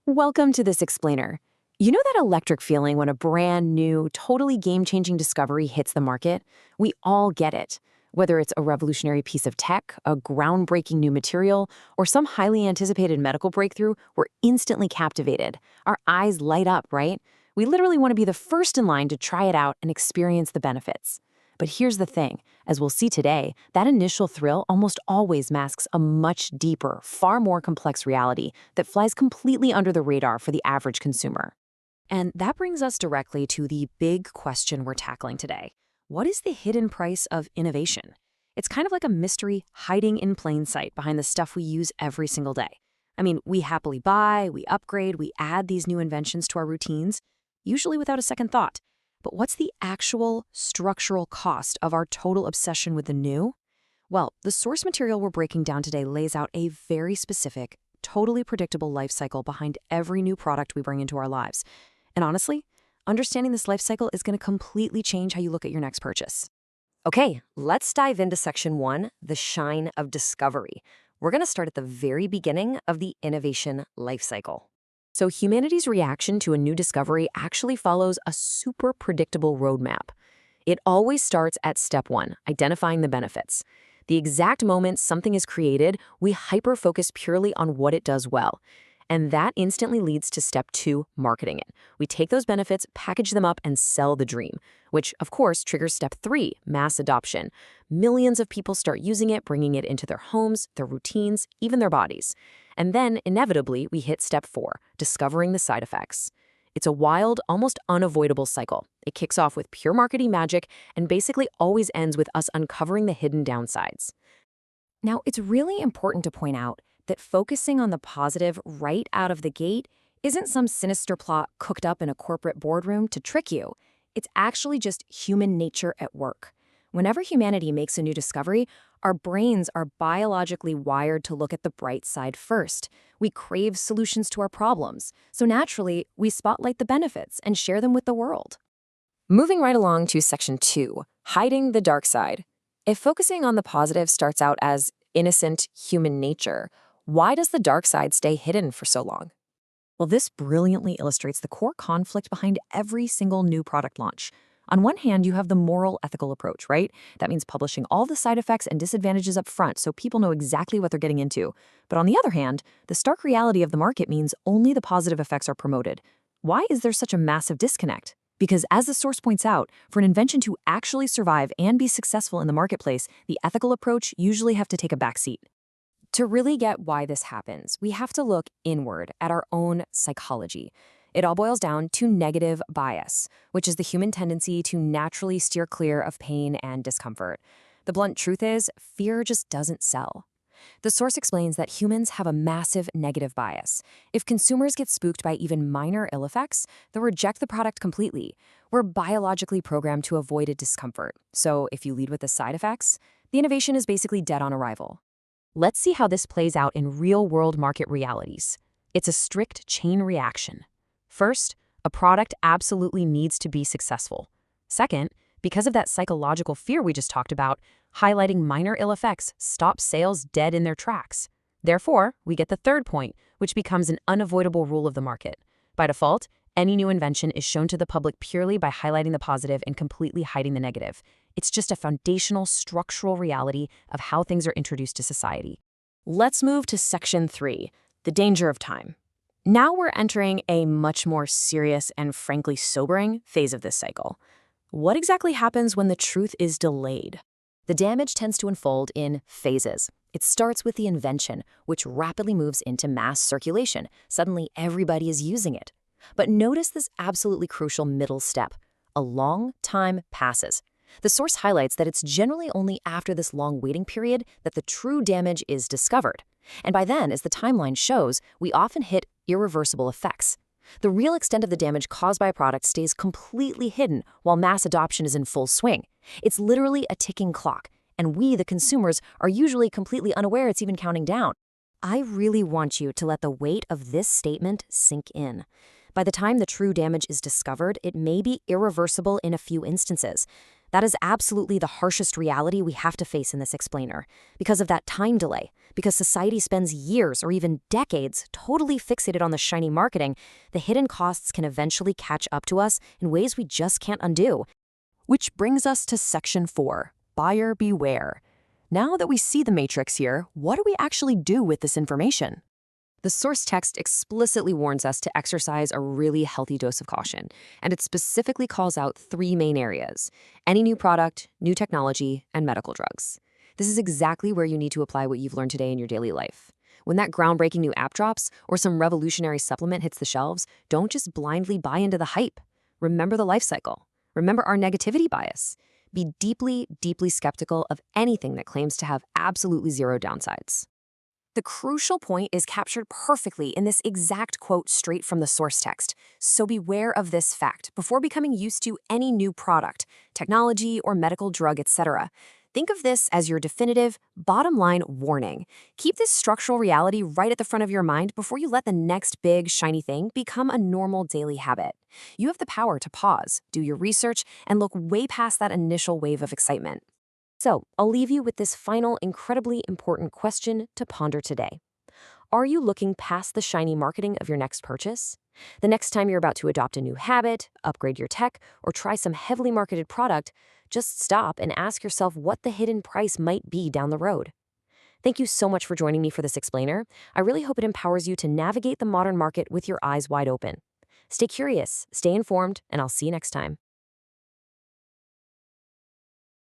Welcome to this explainer. You know that electric feeling when a brand new, totally game-changing discovery hits the market? We all get it. Whether it's a revolutionary piece of tech, a groundbreaking new material, or some highly anticipated medical breakthrough, we're instantly captivated. Our eyes light up, right? We literally want to be the first in line to try it out and experience the benefits. But here's the thing, as we'll see today, that initial thrill almost always masks a much deeper, far more complex reality that flies completely under the radar for the average consumer. And that brings us directly to the big question we're tackling today. What is the hidden price of innovation? It's kind of like a mystery hiding in plain sight behind the stuff we use every single day. I mean, we happily buy, we upgrade, we add these new inventions to our routines, usually without a second thought. But what's the actual structural cost of our total obsession with the new? Well, the source material we're breaking down today lays out a very specific, totally predictable life cycle behind every new product we bring into our lives. And honestly, understanding this life cycle is going to completely change how you look at your next purchase. Okay, let's dive into section 1, the shine of discovery. We're going to start at the very beginning of the innovation life cycle. So humanity's reaction to a new discovery actually follows a super predictable roadmap. It always starts at step 1, identifying the benefits. The exact moment something is created, we hyper-focus purely on what it does well. And that instantly leads to step 2, marketing it. We take those benefits, package them up, and sell the dream, which, of course, triggers step 3, mass adoption. Millions of people start using it, bringing it into their homes, their routines, even their bodies. And then, inevitably, we hit step 4, discovering the side effects. It's a wild, almost unavoidable cycle. It kicks off with pure marketing magic and basically always ends with us uncovering the hidden downsides. Now, it's really important to point out that focusing on the positive right out of the gate isn't some sinister plot cooked up in a corporate boardroom to trick you. It's actually just human nature at work. Whenever humanity makes a new discovery, our brains are biologically wired to look at the bright side first. We crave solutions to our problems, so naturally, we spotlight the benefits and share them with the world. Moving right along to section 2, hiding the dark side. If focusing on the positive starts out as innocent human nature, why does the dark side stay hidden for so long? Well, this brilliantly illustrates the core conflict behind every single new product launch. On one hand, you have the moral, ethical approach, right? That means publishing all the side effects and disadvantages up front so people know exactly what they're getting into. But on the other hand, the stark reality of the market means only the positive effects are promoted. Why is there such a massive disconnect? Because as the source points out, for an invention to actually survive and be successful in the marketplace, the ethical approach usually have to take a backseat. To really get why this happens, we have to look inward at our own psychology. It all boils down to negative bias, which is the human tendency to naturally steer clear of pain and discomfort. The blunt truth is, fear just doesn't sell. The source explains that humans have a massive negative bias. If consumers get spooked by even minor ill effects, they'll reject the product completely. We're biologically programmed to avoid a discomfort. So if you lead with the side effects, the innovation is basically dead on arrival. Let's see how this plays out in real-world market realities. It's a strict chain reaction. First, a product absolutely needs to be successful. Second, because of that psychological fear we just talked about, highlighting minor ill effects stops sales dead in their tracks. Therefore, we get the third point, which becomes an unavoidable rule of the market. By default, any new invention is shown to the public purely by highlighting the positive and completely hiding the negative. It's just a foundational, structural reality of how things are introduced to society. Let's move to section 3, the danger of time. Now we're entering a much more serious and frankly sobering phase of this cycle. What exactly happens when the truth is delayed? The damage tends to unfold in phases. It starts with the invention, which rapidly moves into mass circulation. Suddenly, everybody is using it. But notice this absolutely crucial middle step. A long time passes. The source highlights that it's generally only after this long waiting period that the true damage is discovered. And by then, as the timeline shows, we often hit irreversible effects. The real extent of the damage caused by a product stays completely hidden while mass adoption is in full swing. It's literally a ticking clock, and we, the consumers, are usually completely unaware it's even counting down. I really want you to let the weight of this statement sink in. By the time the true damage is discovered, it may be irreversible in a few instances. That is absolutely the harshest reality we have to face in this explainer, because of that time delay, because society spends years or even decades totally fixated on the shiny marketing. The hidden costs can eventually catch up to us in ways we just can't undo. Which brings us to section 4, buyer beware. Now that we see the matrix here, what do we actually do with this information? The source text explicitly warns us to exercise a really healthy dose of caution, and it specifically calls out 3 main areas: any new product, new technology, and medical drugs. This is exactly where you need to apply what you've learned today in your daily life. When that groundbreaking new app drops or some revolutionary supplement hits the shelves, don't just blindly buy into the hype. Remember the life cycle. Remember our negativity bias. Be deeply, deeply skeptical of anything that claims to have absolutely zero downsides. The crucial point is captured perfectly in this exact quote straight from the source text. So beware of this fact before becoming used to any new product, technology, or medical drug, etc. Think of this as your definitive, bottom line warning. Keep this structural reality right at the front of your mind before you let the next big, shiny thing become a normal daily habit. You have the power to pause, do your research, and look way past that initial wave of excitement. So, I'll leave you with this final, incredibly important question to ponder today. Are you looking past the shiny marketing of your next purchase? The next time you're about to adopt a new habit, upgrade your tech, or try some heavily marketed product, just stop and ask yourself what the hidden price might be down the road. Thank you so much for joining me for this explainer. I really hope it empowers you to navigate the modern market with your eyes wide open. Stay curious, stay informed, and I'll see you next time.